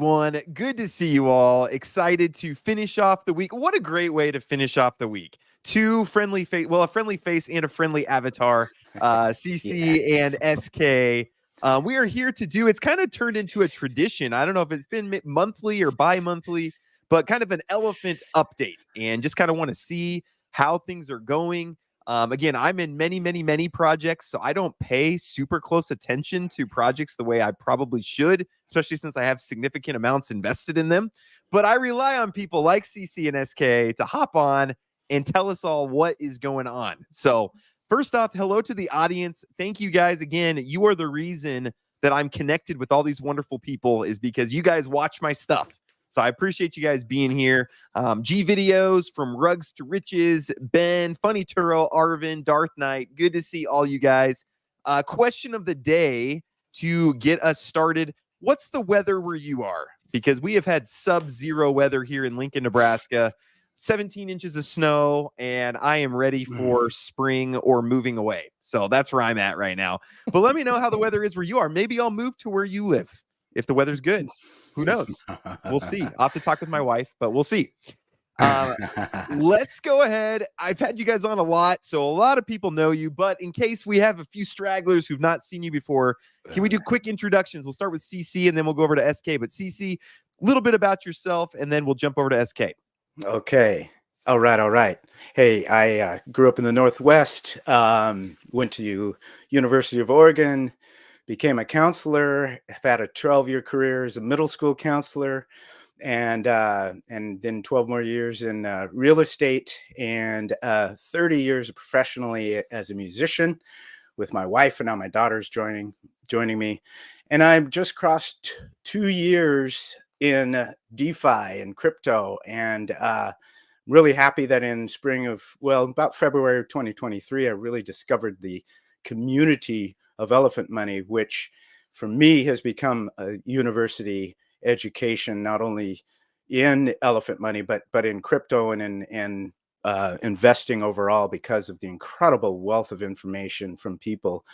one. Good to see you all. Excited to finish off the week. What a great way to finish off the week. Two friendly face, well, a friendly face and a friendly avatar, Yeah. CC and SK. We are here to do, it's kind of turned into a tradition. I don't know if it's been monthly or bi-monthly, but kind of an elephant update, and just kind of want to see how things are going. Again, I'm in many projects, so I don't pay super close attention to projects the way I probably should, especially since I have significant amounts invested in them. But I rely on people like CC and SK to hop on and tell us all what is going on. So first off, hello to the audience. Thank you guys again. You are the reason that I'm connected with all these wonderful people, is because you guys watch my stuff. So I appreciate you guys being here. G Videos, From Rugs to Riches, Ben, Funny Turo, Arvin, Darth Knight. Good to see all you guys. Question of the day to get us started. What's the weather where you are? Because we have had sub-zero weather here in Lincoln, Nebraska. 17 inches of snow, and I am ready for spring or moving away. So that's where I'm at right now. But let me know how the weather is where you are. Maybe I'll move to where you live if the weather's good. Who knows? We'll see. I'll have to talk with my wife, but we'll see. Let's go ahead. I've had you guys on a lot, so a lot of people know you, but in case we have a few stragglers who've not seen you before, can we do quick introductions? We'll start with CC and then we'll go over to SK. But CC, a little bit about yourself, and then we'll jump over to SK. Okay. All right. Hey, I grew up in the Northwest, went to University of Oregon, became a counselor, have had a 12-year career as a middle school counselor, and then 12 more years in real estate, and 30 years professionally as a musician with my wife, and now my daughter's joining me. And I've just crossed 2 years in DeFi and crypto, and really happy that in about February of 2023, I really discovered the community of Elephant Money, which for me has become a university education, not only in Elephant Money, but in crypto and in investing overall, because of the incredible wealth of information from people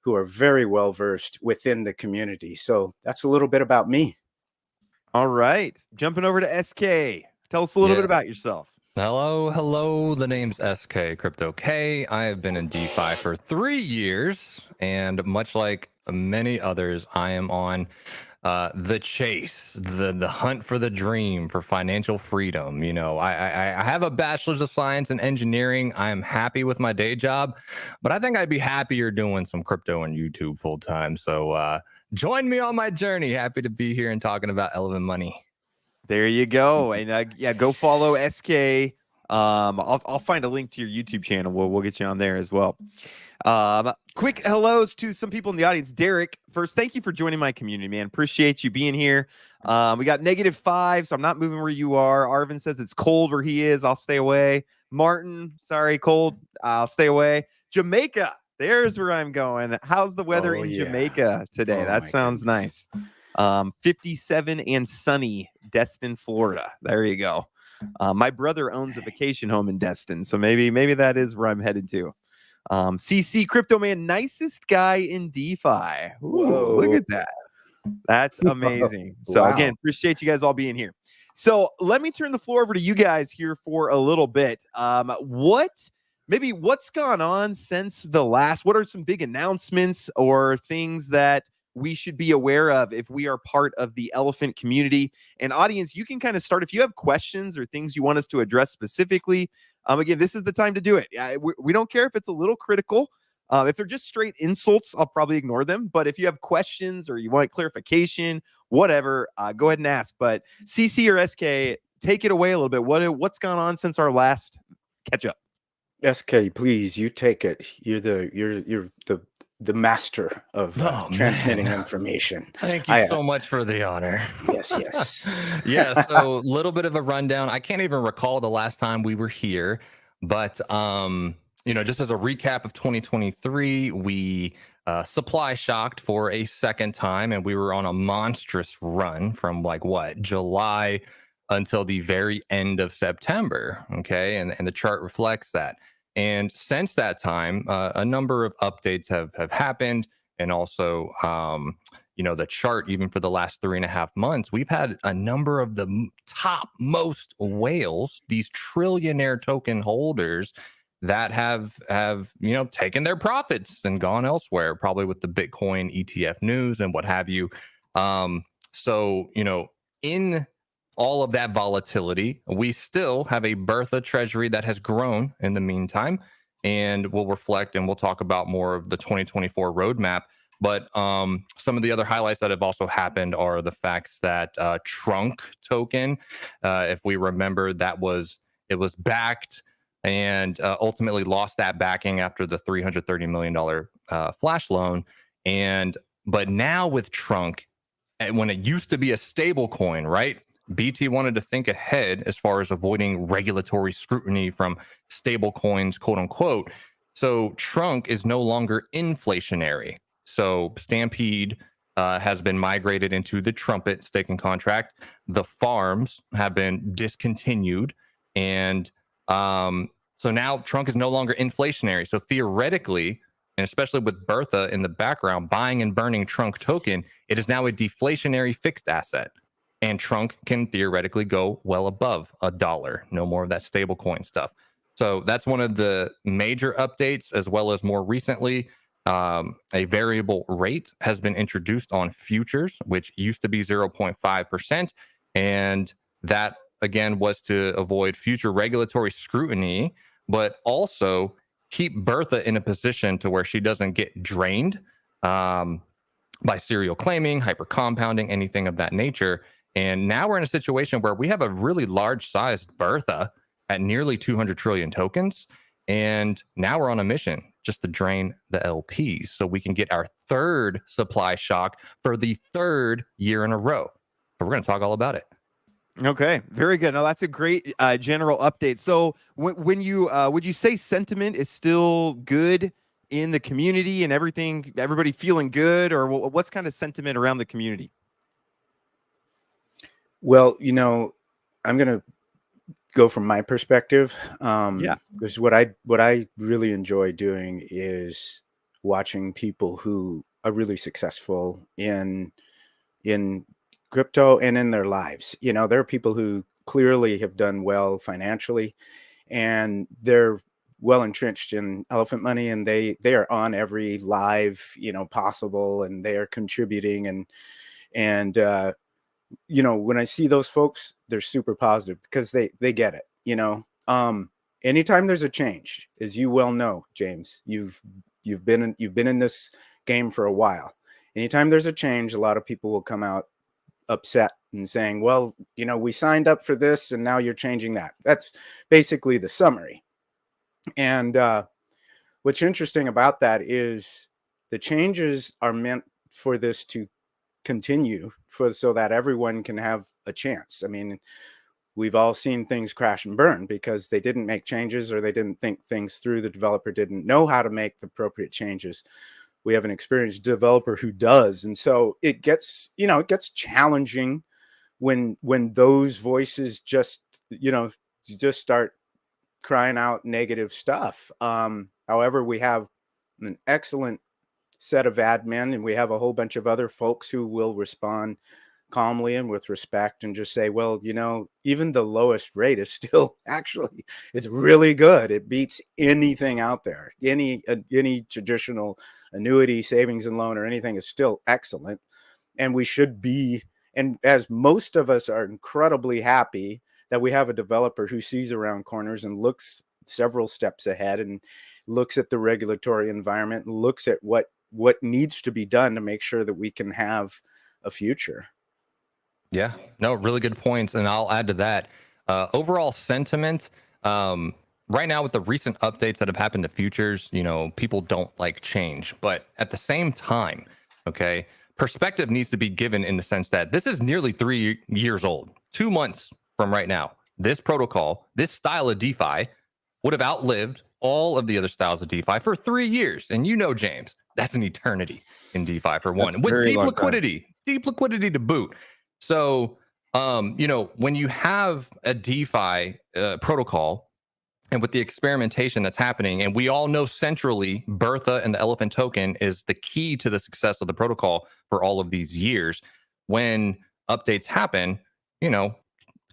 who are very well versed within the community. So that's a little bit about me. All right. Jumping over to SK. Tell us a little bit about yourself. Hello. The name's SK Crypto K. I have been in DeFi for 3 years, and much like many others, I am on the chase, the hunt for the dream, for financial freedom. You know, I have a bachelor's of science in engineering. I am happy with my day job, but I think I'd be happier doing some crypto and YouTube full time. So join me on my journey. Happy to be here and talking about Elephant Money. There you go. And yeah, go follow SK. I'll find a link to your YouTube channel. We'll get you on there as well. Quick hellos to some people in the audience. Derek, first, thank you for joining my community, man. Appreciate you being here. We got -5, so I'm not moving where you are. Arvin says it's cold where he is. I'll stay away. Martin, sorry, cold. I'll stay away. Jamaica, there's where I'm going. How's the weather in Jamaica today? That sounds nice. 57 and sunny, Destin, Florida. There you go. My brother owns a vacation home in Destin, so maybe that is where I'm headed to. CC Crypto Man, nicest guy in DeFi. Ooh, look at that. That's amazing. So again, appreciate you guys all being here. So let me turn the floor over to you guys here for a little bit. What's gone on since the last? What are some big announcements or things that we should be aware of if we are part of the elephant community? And audience, you can kind of start if you have questions or things you want us to address specifically. Again, this is the time to do it. We don't care if it's a little critical. If they're just straight insults, I'll probably ignore them. But if you have questions or you want clarification, whatever, go ahead and ask. But CC or SK, take it away a little bit. What's gone on since our last catch up? SK, please, you take it. You're the master of transmitting information. Thank you so much for the honor. Yes. Yeah, so a little bit of a rundown. I can't even recall the last time we were here, but just as a recap of 2023, we supply shocked for a second time, and we were on a monstrous run from July until the very end of September. Okay, and the chart reflects that. And since that time, a number of updates have happened, and also the chart, even for the last 3.5 months, we've had a number of the top most whales, these trillionaire token holders, that have taken their profits and gone elsewhere, probably with the Bitcoin ETF news and what have you. So in all of that volatility, we still have a Bertha treasury that has grown in the meantime, and we'll reflect and we'll talk about more of the 2024 roadmap. But some of the other highlights that have also happened are the facts that Trunk token, if we remember, it was backed and ultimately lost that backing after the $330 million flash loan. But now with Trunk, when it used to be a stable coin, right? BT wanted to think ahead as far as avoiding regulatory scrutiny from stable coins, quote unquote. So Trunk is no longer inflationary. So Stampede has been migrated into the Trumpet staking contract. The farms have been discontinued. And so now Trunk is no longer inflationary. So theoretically, and especially with Bertha in the background, buying and burning Trunk token, it is now a deflationary fixed asset. And Trunk can theoretically go well above $1. No more of that stablecoin stuff. So that's one of the major updates, as well as more recently, a variable rate has been introduced on futures, which used to be 0.5%. And that, again, was to avoid future regulatory scrutiny, but also keep Bertha in a position to where she doesn't get drained by serial claiming, hyper compounding, anything of that nature. And now we're in a situation where we have a really large sized Bertha at nearly 200 trillion tokens. And now we're on a mission just to drain the LPs so we can get our third supply shock for the third year in a row. So we're going to talk all about it. Okay, very good. Now that's a great general update. So when you would you say sentiment is still good in the community and everybody feeling good, or what's kind of sentiment around the community? Well, I'm going to go from my perspective. Because what I really enjoy doing is watching people who are really successful in crypto and in their lives. There are people who clearly have done well financially, and they're well entrenched in elephant money, and they are on every live possible, and they are contributing, and when I see those folks, they're super positive because they get it. Anytime there's a change, as you well know, James, you've been in this game for a while. Anytime there's a change, a lot of people will come out upset and saying, well, we signed up for this and now you're changing that. That's basically the summary. And what's interesting about that is the changes are meant for this to continue, so that everyone can have a chance. I mean, we've all seen things crash and burn because they didn't make changes, or they didn't think things through. The developer didn't know how to make the appropriate changes. We have an experienced developer who does. And so it gets challenging when those voices just start crying out negative stuff. However, we have an excellent set of admin, and we have a whole bunch of other folks who will respond calmly and with respect and just say, well, even the lowest rate is still actually, it's really good. It beats anything out there. Any traditional annuity, savings and loan, or anything is still excellent. And we should be, and as most of us are incredibly happy that we have a developer who sees around corners and looks several steps ahead and looks at the regulatory environment and looks at what needs to be done to make sure that we can have a future. Yeah, no, really good points. And I'll add to that. Overall sentiment, right now with the recent updates that have happened to futures, people don't like change. But at the same time, okay, perspective needs to be given in the sense that this is nearly 3 years old. 2 months from right now, this protocol, this style of DeFi would have outlived all of the other styles of DeFi for 3 years. And James, that's an eternity in DeFi for one, with deep liquidity to boot. So, when you have a DeFi protocol And with the experimentation that's happening, and we all know centrally, Bertha and the elephant token is the key to the success of the protocol for all of these years. When updates happen,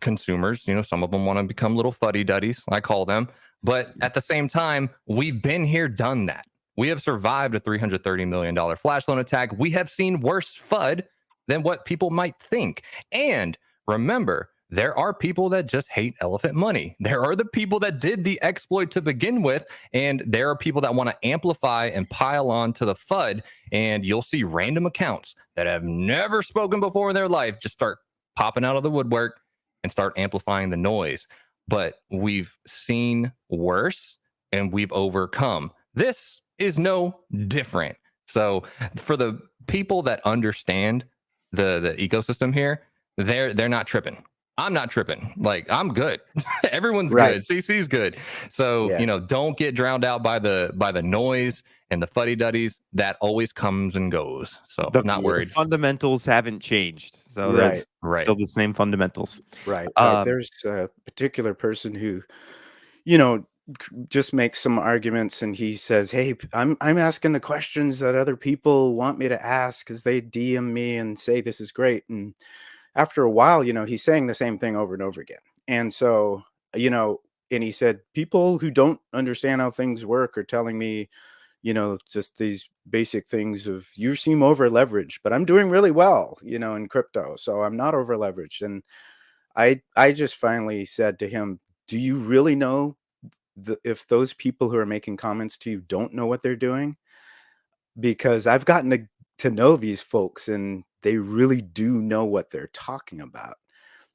consumers, some of them want to become little fuddy-duddies, I call them. But at the same time, we've been here, done that. We have survived a $330 million flash loan attack. We have seen worse FUD than what people might think. And remember, there are people that just hate elephant money. There are the people that did the exploit to begin with, and there are people that want to amplify and pile on to the FUD. And you'll see random accounts that have never spoken before in their life just start popping out of the woodwork and start amplifying the noise. But we've seen worse and we've overcome. This is no different. So for the people that understand the ecosystem here, they're not tripping. I'm not tripping. Like, I'm good. Everyone's Right. good. CC's good. So, Yeah. Don't get drowned out by the noise and the fuddy-duddies. That always comes and goes. So not worried. The fundamentals haven't changed. So Right. that's Right. still the same fundamentals. Right. Um, There's a particular person who, just makes some arguments, and he says, "Hey, I'm asking the questions that other people want me to ask because they DM me and say this is great." And after a while, he's saying the same thing over and over again. And so, and he said, people who don't understand how things work are telling me, just these basic things of, you seem over leveraged, but I'm doing really well, in crypto. So I'm not over leveraged. And I just finally said to him, do you really know if those people who are making comments to you don't know what they're doing? Because I've gotten to know these folks, and they really do know what they're talking about.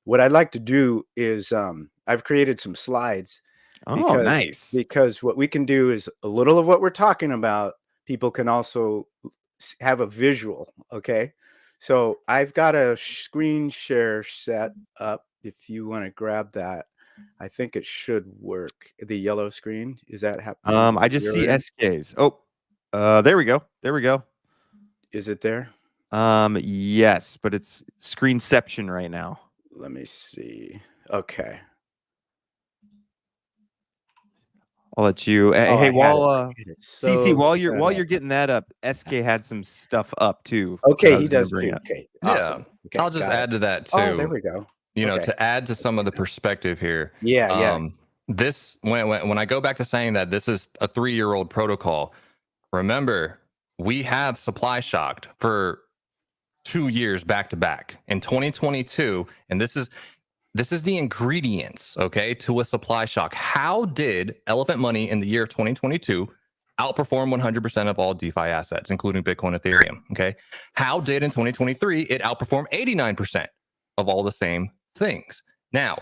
What I'd like to do is I've created some slides oh, nice. because what we can do is a little of what we're talking about, people can also have a visual. Okay. So I've got a screen share set up. If you want to grab that, I think it should work. The yellow screen, is that happening? I just see SKs. Oh, there we go. There we go. Is it there? Yes, but it's screenception right now. Let me see. Okay. I'll let you. Oh, Hey, I had while it. It's CC, so while set you're up. getting that up, SK had some stuff up too. that I Okay, he was gonna does bring too. up. Okay, Yeah. awesome. Okay, I'll just got add it. to that too. Oh, there we go. Okay. To add to some of the perspective here. Yeah. This when I go back to saying that this is a 3-year-old protocol, remember, we have supply shocked for 2 years back to back in 2022, and this is the ingredients, okay, to a supply shock. How did elephant money in the year of 2022 outperform 100% of all DeFi assets, including Bitcoin, Ethereum? Okay, how did in 2023 it outperform 89% of all the same things? Now,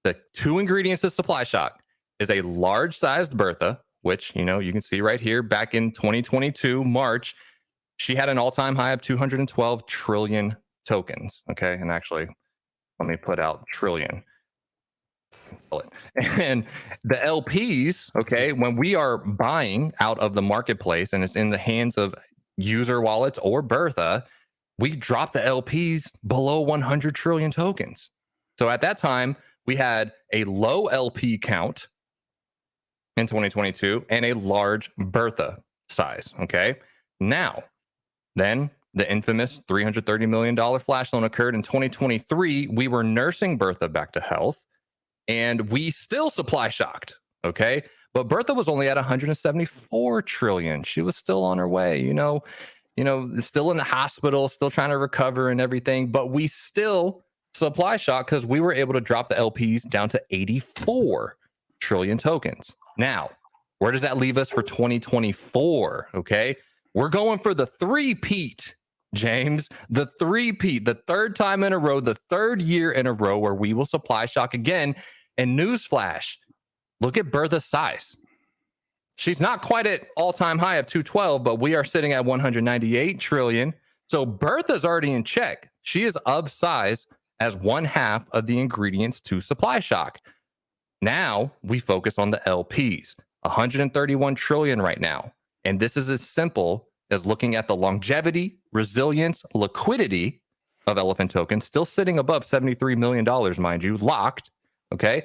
the two ingredients of supply shock is a large-sized Bertha, which you can see right here. Back in 2022 March, she had an all-time high of 212 trillion tokens. Okay, and actually, let me put out trillion. And the LPs, okay, when we are buying out of the marketplace and it's in the hands of user wallets or Bertha, we drop the LPs below 100 trillion tokens. So at that time, we had a low LP count in 2022 and a large Bertha size. Okay. Now, then the infamous $330 million flash loan occurred in 2023. We were nursing Bertha back to health, and we still supply shocked. Okay. But Bertha was only at 174 trillion. She was still on her way, still in the hospital, still trying to recover and everything. But we still supply shock because we were able to drop the LPs down to 84 trillion tokens. Now, where does that leave us for 2024? Okay. We're going for the three-peat, James. The three-peat, the third time in a row, the third year in a row where we will supply shock again. And newsflash, look at Bertha's size. She's not quite at all-time high of 212, but we are sitting at 198 trillion. So Bertha's already in check. She is of size as one half of the ingredients to supply shock. Now we focus on the LPs, 131 trillion right now. And this is as simple as looking at the longevity, resilience, liquidity of elephant tokens, still sitting above $73 million, mind you, locked. Okay.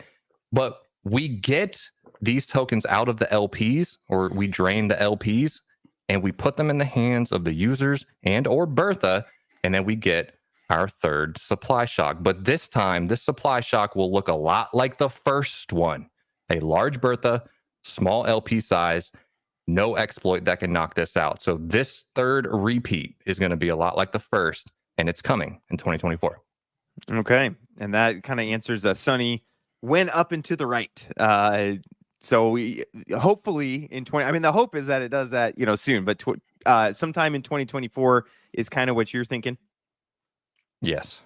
But we get these tokens out of the LPs, or we drain the LPs, and we put them in the hands of the users and or Bertha, and then we get our third supply shock. But this time, this supply shock will look a lot like the first one. A large Bertha, small LP size, no exploit that can knock this out. So this third repeat is going to be a lot like the first, and it's coming in 2024. Okay, and that kind of answers Sonny went up and to the right. So we hopefully in 20. I mean, the hope is that it does that, soon, but sometime in 2024 is kind of what you're thinking. Yes.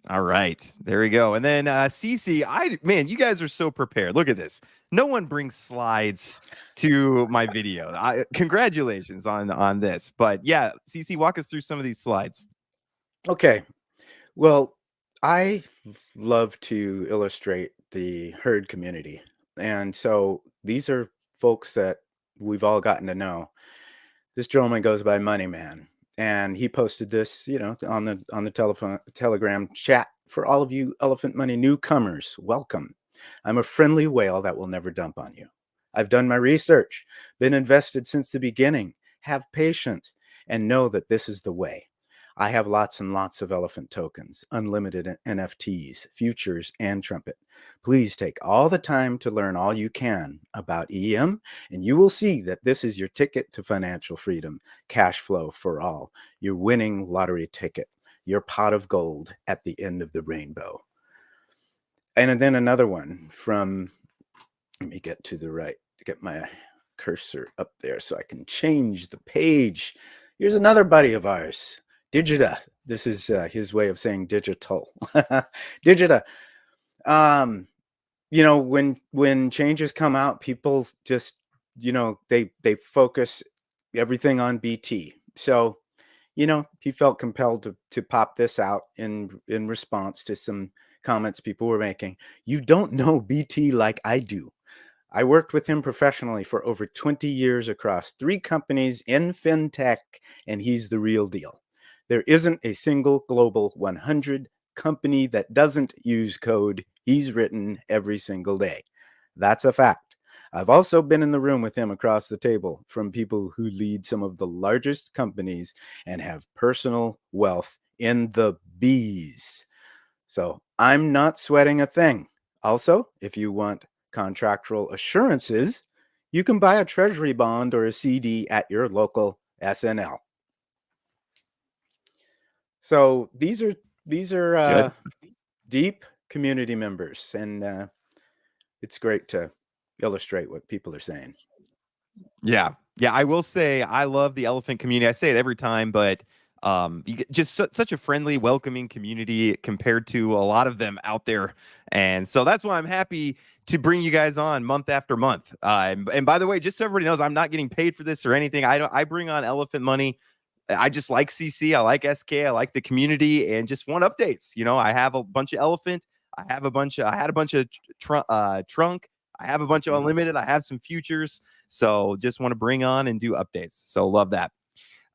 All right, there we go. And then CC, man, you guys are so prepared. Look at this. No one brings slides to my video. Congratulations on this. But yeah, CC, walk us through some of these slides. Okay. Well, I love to illustrate the herd community. And so these are folks that we've all gotten to know. This gentleman goes by Money Man. And he posted this, on the Telegram chat for all of you Elephant Money newcomers. Welcome. I'm a friendly whale that will never dump on you. I've done my research, been invested since the beginning, have patience, and know that this is the way. I have lots and lots of elephant tokens, unlimited NFTs, futures, and Trumpet. Please take all the time to learn all you can about EM, and you will see that this is your ticket to financial freedom, cash flow for all, your winning lottery ticket, your pot of gold at the end of the rainbow. And then another one from, let me get to the right, to get my cursor up there so I can change the page. Here's another buddy of ours. Digita. This is his way of saying digital. Digita. When changes come out, people just, they focus everything on BT. So, he felt compelled to pop this out in response to some comments people were making. You don't know BT like I do. I worked with him professionally for over 20 years across 3 companies in fintech, and he's the real deal. There isn't a single global 100 company that doesn't use code he's written every single day. That's a fact. I've also been in the room with him across the table from people who lead some of the largest companies and have personal wealth in the bees. So I'm not sweating a thing. Also, if you want contractual assurances, you can buy a treasury bond or a CD at your local SNL. So these are deep community members, and it's great to illustrate what people are saying. Yeah, I will say I love the elephant community. I say it every time, but you get just such a friendly, welcoming community compared to a lot of them out there, and so that's why I'm happy to bring you guys on month after month. And by the way, just so everybody knows, I'm not getting paid for this or anything. I bring on Elephant Money. I just like CC. I like SK. I like the community and just want updates. I have a bunch of elephant. I had a bunch of trunk. I have a bunch of unlimited. I have some futures. So just want to bring on and do updates. So love that.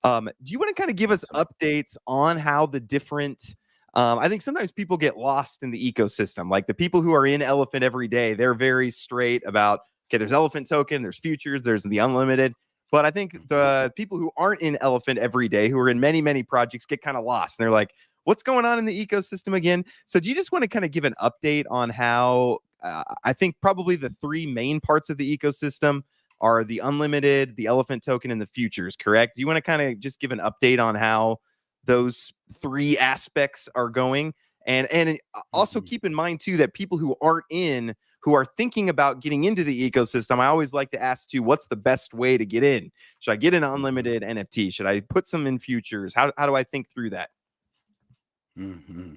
Do you want to kind of give us updates on how the different, I think sometimes people get lost in the ecosystem. Like the people who are in Elephant every day, they're very straight about, okay, there's Elephant token, there's futures, there's the unlimited. But I think the people who aren't in Elephant every day, who are in many, many projects, get kind of lost. And they're like, what's going on in the ecosystem again? So do you just want to kind of give an update on how I think probably the 3 main parts of the ecosystem are the unlimited, the elephant token, and the futures, correct? Do you want to kind of just give an update on how those 3 aspects are going? And also keep in mind, too, that people who aren't in, who are thinking about getting into the ecosystem, I always like to ask, too, what's the best way to get in? Should I get an unlimited NFT? Should I put some in futures? How do I think through that? Mm-hmm.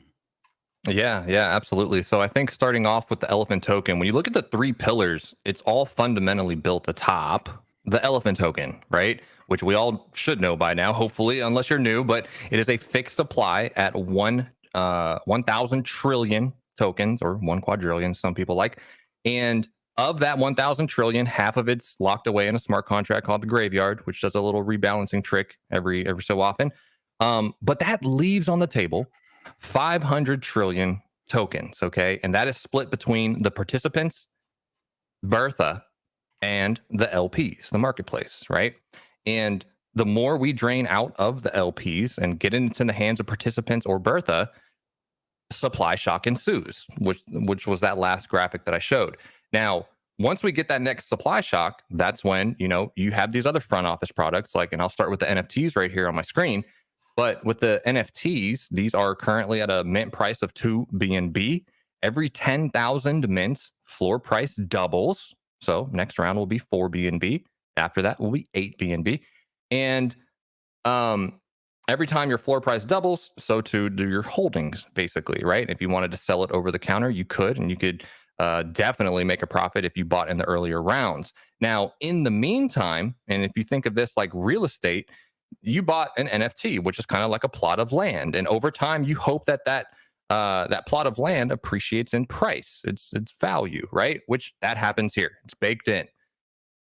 Yeah, absolutely. So I think starting off with the elephant token, when you look at the 3 pillars, it's all fundamentally built atop the elephant token, right? Which we all should know by now, hopefully, unless you're new, but it is a fixed supply at 1,000 trillion tokens, or 1 quadrillion, some people like. And of that 1,000 trillion, half of it's locked away in a smart contract called the graveyard, which does a little rebalancing trick every so often. But that leaves on the table 500 trillion tokens, okay? And that is split between the participants Bertha, and the LPs, the marketplace, right? And the more we drain out of the LPs and get into the hands of participants or Bertha, supply shock ensues, which was that last graphic that I showed. Now, once we get that next supply shock, that's when you have these other front office products, like, and I'll start with the NFTs right here on my screen. But with the NFTs, these are currently at a mint price of 2 BNB. Every 10,000 mints, floor price doubles. So next round will be 4 BNB. After that will be 8 BNB. And every time your floor price doubles, so too do your holdings, basically, right? If you wanted to sell it over the counter, you could, and you could definitely make a profit if you bought in the earlier rounds. Now, in the meantime, and if you think of this like real estate, you bought an NFT, which is kind of like a plot of land, and over time, you hope that that plot of land appreciates in price, its value, right? Which that happens here; it's baked in.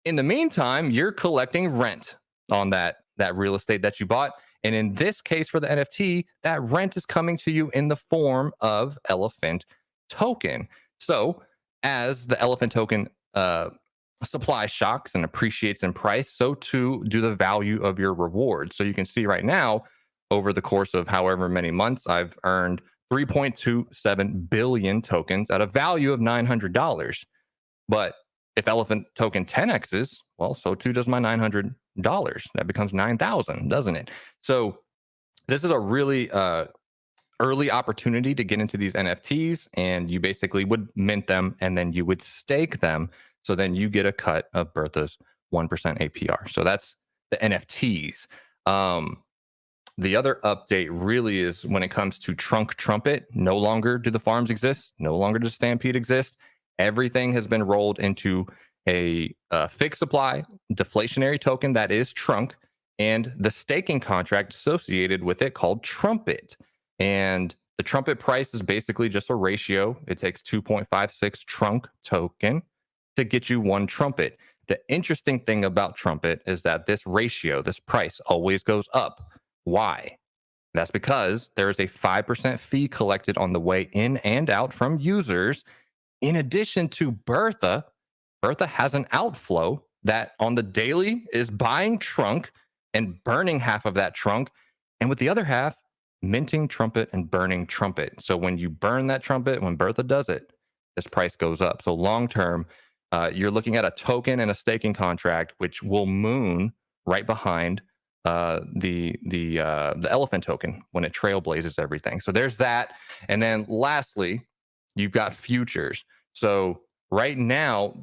In the meantime, you're collecting rent on that real estate that you bought. And in this case, for the NFT, that rent is coming to you in the form of elephant token. So as the elephant token supply shocks and appreciates in price, so too do the value of your rewards. So you can see right now, over the course of however many months, I've earned 3.27 billion tokens at a value of $900. But if elephant token 10x's, well, so too does my $900. That becomes 9,000, doesn't it? So this is a really early opportunity to get into these NFTs, and you basically would mint them and then you would stake them. So then you get a cut of Bertha's 1% APR. So that's the NFTs. The other update really is when it comes to Trumpet. No longer do the farms exist. No longer does Stampede exist. Everything has been rolled into a fixed supply deflationary token that is Trunk, and the staking contract associated with it called Trumpet. And the Trumpet price is basically just a ratio. It takes 2.56 Trunk token to get you one Trumpet. The interesting thing about Trumpet is that this ratio, this price, always goes up. Why? That's because there is a 5% fee collected on the way in and out from users. In addition to Bertha has an outflow that on the daily is buying Trunk and burning half of that Trunk, and with the other half, minting Trumpet and burning Trumpet. So when you burn that Trumpet, when Bertha does it, this price goes up. So long term, you're looking at a token and a staking contract, which will moon right behind the elephant token when it trailblazes everything. So there's that. And then lastly, you've got futures. So right now,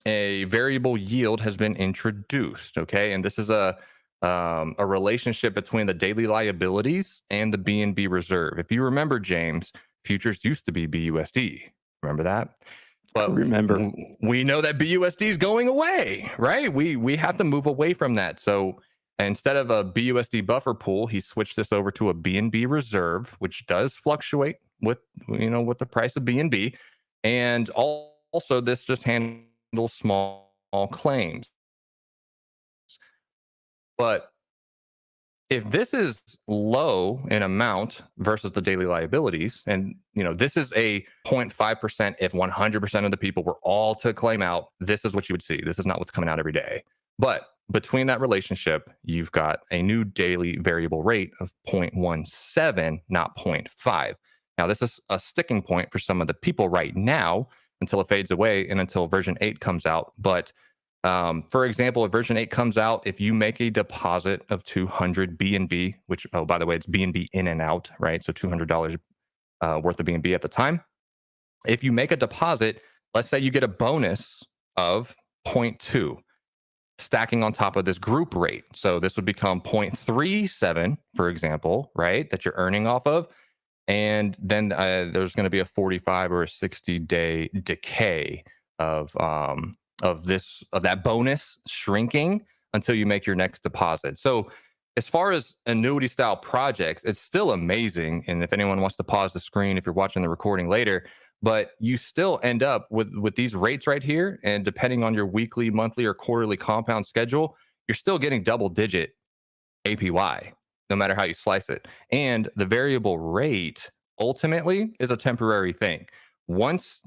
a variable yield has been introduced. Okay, and this is a relationship between the daily liabilities and the BNB reserve. If you remember, James, futures used to be BUSD. Remember that? But remember, we know that BUSD is going away, right? We have to move away from that. So instead of a BUSD buffer pool, he switched this over to a BNB reserve, which does fluctuate with the price of BNB, and also this just handles small claims. But if this is low in amount versus the daily liabilities, and this is a 0.5%, if 100% of the people were all to claim out, this is what you would see. This is not what's coming out every day. But between that relationship, you've got a new daily variable rate of 0.17, not 0.5. Now, this is a sticking point for some of the people right now until it fades away and until version 8 comes out. But for example, if version 8 comes out, if you make a deposit of 200 BNB, which, oh, by the way, it's BNB in and out, right? So $200 worth of BNB at the time. If you make a deposit, let's say you get a bonus of 0.2, stacking on top of this group rate. So this would become 0.37, for example, right? That you're earning off of. And then there's going to be a 45 or a 60-day decay of that bonus shrinking until you make your next deposit. So as far as annuity style projects, it's still amazing. And if anyone wants to pause the screen, if you're watching the recording later, but you still end up with these rates right here. And depending on your weekly, monthly, or quarterly compound schedule, you're still getting double digit APY, no matter how you slice it. And the variable rate ultimately is a temporary thing. Once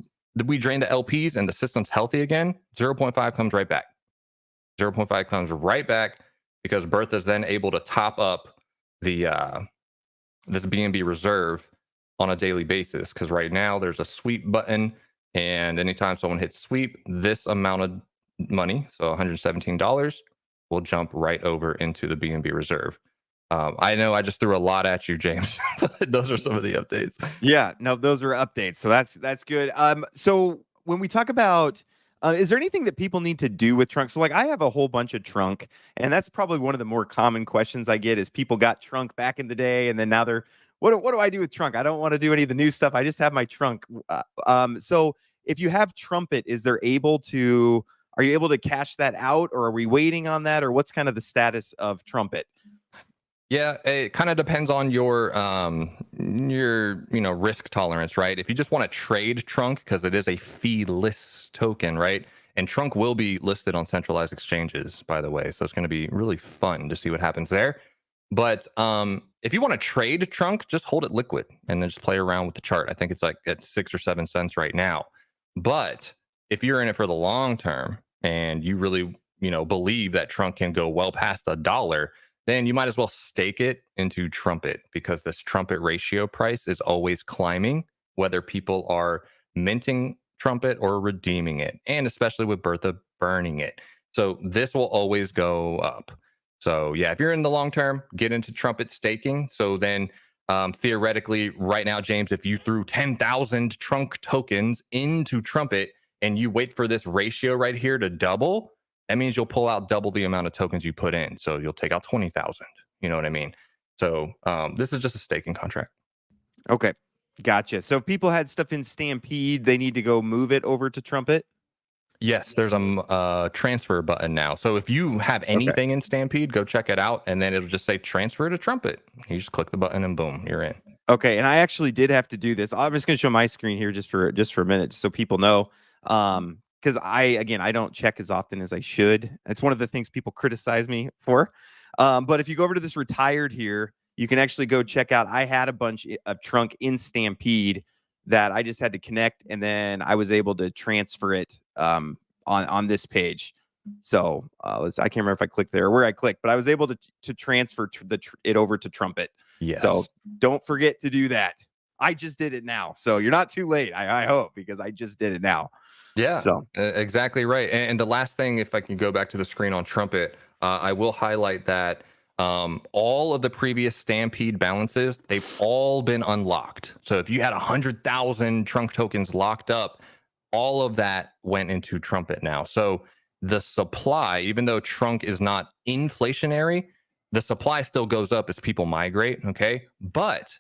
we drain the LPs and the system's healthy again, 0.5 comes right back. 0.5 comes right back because Bertha is then able to top up the this BNB reserve on a daily basis. Because right now there's a sweep button, and anytime someone hits sweep, this amount of money, so $117, will jump right over into the BNB reserve. I know I just threw a lot at you, James, but those are some of the updates. Yeah, no, those are updates. So that's good. So when we talk about is there anything that people need to do with Trunk? So like I have a whole bunch of Trunk, and that's probably one of the more common questions I get is people got Trunk back in the day, and then now they're what do I do with Trunk? I don't want to do any of the new stuff. I just have my Trunk. So if you have Trumpet, are you able to cash that out, or are we waiting on that, or what's kind of the status of Trumpet? Yeah, it kind of depends on your risk tolerance, right? If you just want to trade Trunk, because it is a fee-less token, right? And Trunk will be listed on centralized exchanges, by the way, so it's going to be really fun to see what happens there. But if you want to trade Trunk, just hold it liquid and then just play around with the chart. I think it's like at 6 or 7 cents right now. But if you're in it for the long term and you really believe that Trunk can go well past $1, then you might as well stake it into Trumpet, because this Trumpet ratio price is always climbing, whether people are minting Trumpet or redeeming it, and especially with Bertha burning it. So this will always go up. So yeah, if you're in the long term, get into Trumpet staking. So then theoretically right now, James, if you threw 10,000 Trunk tokens into Trumpet and you wait for this ratio right here to double, that means you'll pull out double the amount of tokens you put in. So you'll take out 20,000. You know what I mean? So this is just a staking contract. Okay. Gotcha. So if people had stuff in Stampede, they need to go move it over to Trumpet? Yes, there's a transfer button now. So if you have anything in Stampede, go check it out, and then it'll just say transfer to Trumpet. You just click the button and boom, you're in. Okay, and I actually did have to do this. I'm just going to show my screen here just for a minute, just so people know. Because I don't check as often as I should. It's one of the things people criticize me for. But if you go over to this retired here, you can actually go check out. I had a bunch of Trunk in Stampede that I just had to connect, and then I was able to transfer it on this page. So I can't remember if I clicked there or where I clicked, but I was able to transfer it over to Trumpet. Yes. So don't forget to do that. I just did it now, so you're not too late. I hope, because I just did it now. Yeah, so exactly right. And the last thing, if I can go back to the screen on Trumpet, I will highlight that all of the previous Stampede balances, they've all been unlocked. So if you had 100,000 Trunk tokens locked up, all of that went into Trumpet now. So the supply, even though Trunk is not inflationary, the supply still goes up as people migrate. Okay. But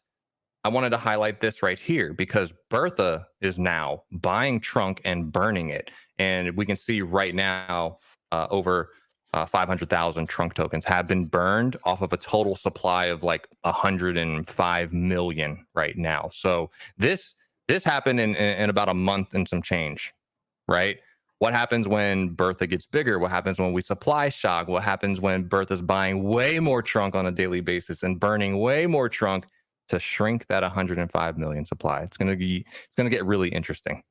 I wanted to highlight this right here because Bertha is now buying Trunk and burning it. And we can see right now over 500,000 Trunk tokens have been burned off of a total supply of like 105 million right now. So this happened in about a month and some change, right? What happens when Bertha gets bigger? What happens when we supply shock? What happens when Bertha's buying way more Trunk on a daily basis and burning way more Trunk to shrink that 105 million supply? It's going to get really interesting.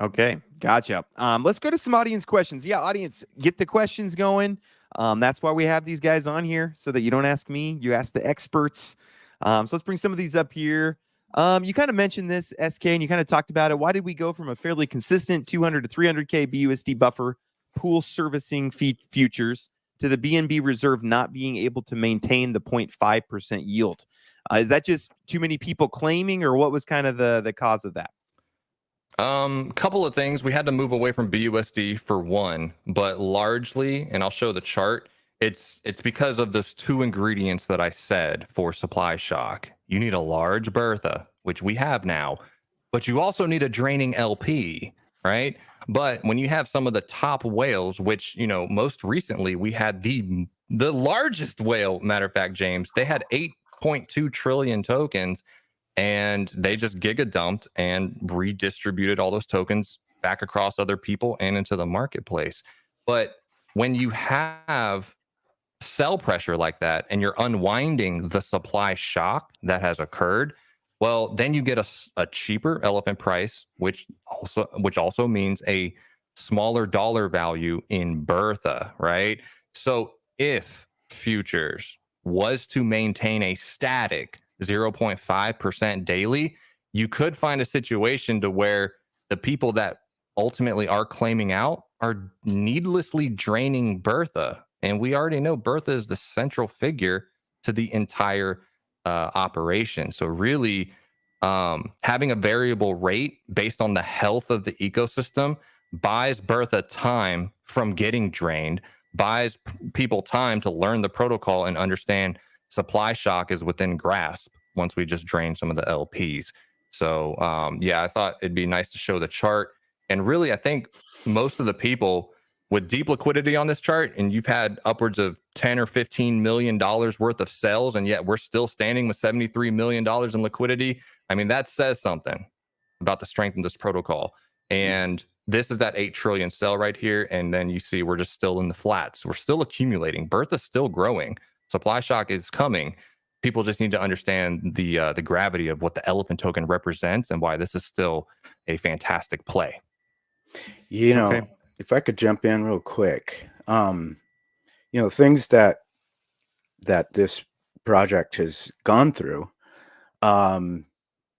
Okay, gotcha. Let's go to some audience questions. Yeah, audience, get the questions going. That's why we have these guys on here, so that you don't ask me, you ask the experts. So let's bring some of these up here. You kind of mentioned this, SK, and you kind of talked about it. Why did we go from a fairly consistent 200 to 300K BUSD buffer pool servicing futures to the BNB reserve not being able to maintain the 0.5% yield? Is that just too many people claiming, or what was kind of the cause of that? Couple of things. We had to move away from BUSD for one, but largely, and I'll show the chart, it's because of those two ingredients that I said for supply shock. You need a large Bertha, which we have now, but you also need a draining LP, right? But when you have some of the top whales, which, most recently we had the largest whale, matter of fact, James, they had 8.2 trillion tokens, and they just giga dumped and redistributed all those tokens back across other people and into the marketplace. But when you have sell pressure like that and you're unwinding the supply shock that has occurred, Well, then you get a cheaper elephant price, which also means a smaller dollar value in Bertha, right? So if futures was to maintain a static 0.5% daily, you could find a situation to where the people that ultimately are claiming out are needlessly draining Bertha. And we already know Bertha is the central figure to the entire operation. So really, having a variable rate based on the health of the ecosystem buys Bertha time from getting drained, buys people time to learn the protocol and understand supply shock is within grasp once we just drain some of the LPs. So yeah, I thought it'd be nice to show the chart. And really, I think most of the people with deep liquidity on this chart, and you've had upwards of 10 or 15 million dollars worth of sales, and yet we're still standing with 73 million dollars in liquidity. I mean, that says something about the strength of this protocol. And this is that 8 trillion sell right here. And then you see we're just still in the flats. We're still accumulating. Bertha's still growing. Supply shock is coming. People just need to understand the gravity of what the elephant token represents and why this is still a fantastic play. You know, Okay. if I could jump in real quick, things that this project has gone through,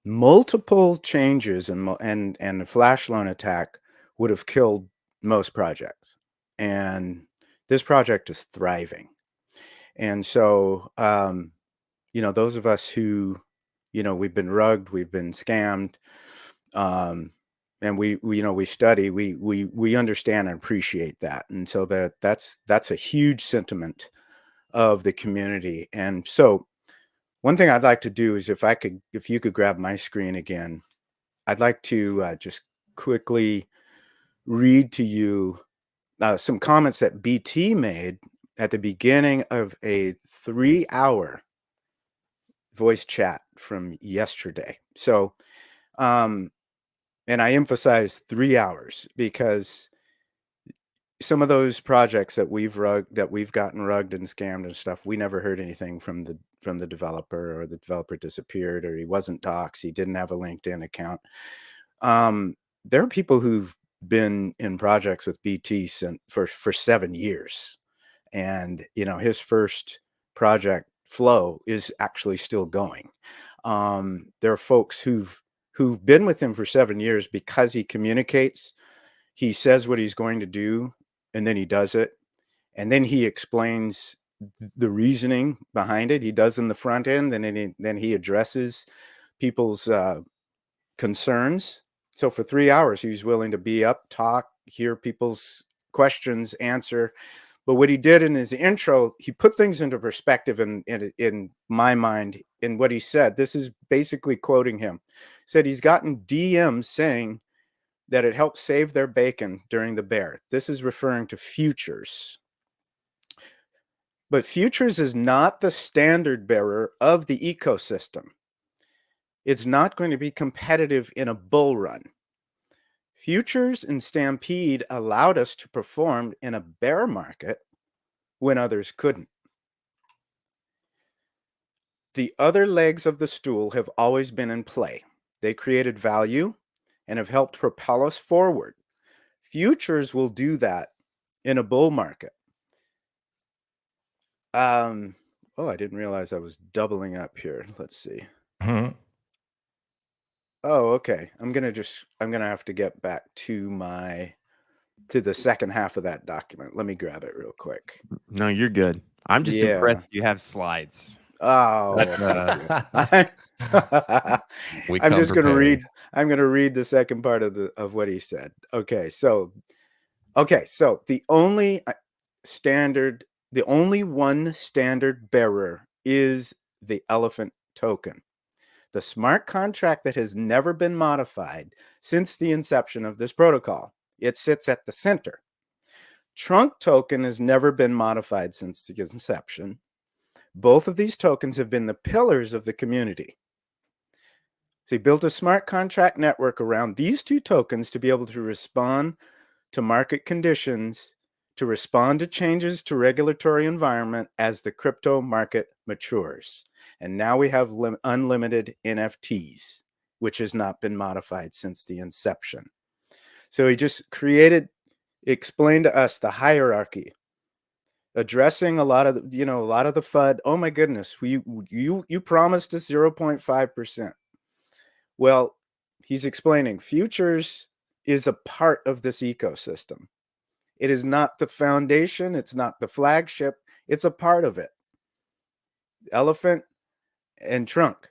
multiple changes and the flash loan attack would have killed most projects, and this project is thriving. And so, those of us who, we've been rugged, we've been scammed, and we study, we understand and appreciate that. And so that's a huge sentiment of the community. And so one thing I'd like to do is if you could grab my screen again, I'd like to just quickly read to you some comments that BT made at the beginning of a 3-hour voice chat from yesterday. So, and I emphasize 3 hours because some of those projects that we've gotten rugged and scammed and stuff, we never heard anything from the developer, or the developer disappeared, or he wasn't doxxed, he didn't have a LinkedIn account. There are people who've been in projects with BT for 7 years, and his first project Flow is actually still going. There are folks who've been with him for 7 years because he communicates. He says what he's going to do, and then he does it, and then he explains the reasoning behind it. He does in the front end, and then he addresses people's concerns. So for 3 hours, he was willing to be up, talk, hear people's questions, answer. But what he did in his intro, he put things into perspective in my mind in what he said. This is basically quoting him. He said he's gotten DMs saying that it helps save their bacon during the bear. This is referring to futures. But futures is not the standard bearer of the ecosystem. It's not going to be competitive in a bull run. Futures and Stampede allowed us to perform in a bear market when others couldn't. The other legs of the stool have always been in play. They created value and have helped propel us forward. Futures will do that in a bull market. Oh, I didn't realize I was doubling up here. Let's see. Mm-hmm. Oh, okay. I'm gonna have to get back to the second half of that document. Let me grab it real quick. No, you're good. I'm just Yeah. impressed you have slides. Oh, That's, We I'm come just going to prepared. read. I'm going to read the second part of what he said. Okay, so the only one standard bearer is the elephant token, the smart contract that has never been modified since the inception of this protocol. It sits at the center. Trunk token has never been modified since the inception. Both of these tokens have been the pillars of the community. So he built a smart contract network around these two tokens to be able to respond to market conditions, to respond to changes to regulatory environment as the crypto market matures. And now we have unlimited NFTs, which has not been modified since the inception. So he just explained to us the hierarchy, addressing a lot of the FUD. Oh my goodness, you promised us 0.5%. Well, he's explaining futures is a part of this ecosystem. It is not the foundation, it's not the flagship, it's a part of it. Elephant and trunk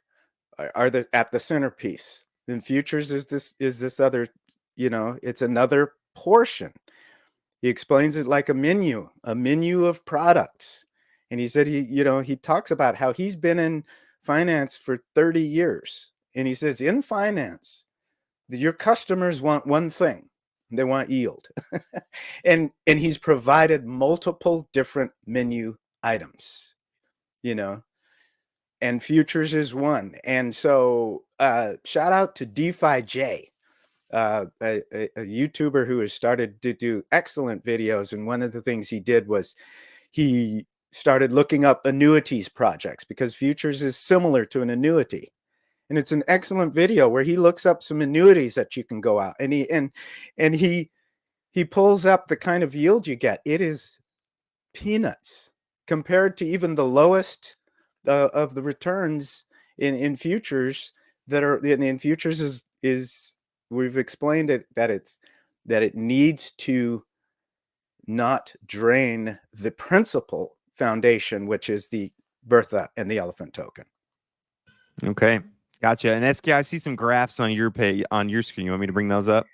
are at the centerpiece. Then futures is this other, it's another portion. He explains it like a menu of products. And he said he talks about how he's been in finance for 30 years. And he says in finance, your customers want one thing. They want yield. and he's provided multiple different menu items, and futures is one. And so shout out to DeFi J, a YouTuber who has started to do excellent videos. And one of the things he did was he started looking up annuities projects, because futures is similar to an annuity. And it's an excellent video where he looks up some annuities that you can go out, and he pulls up the kind of yield you get. It is peanuts compared to even the lowest of the returns in futures that are in futures is we've explained it that it needs to not drain the principal foundation, which is the Bertha and the elephant token. Okay. Gotcha. And SK, I see some graphs on your screen. You want me to bring those up?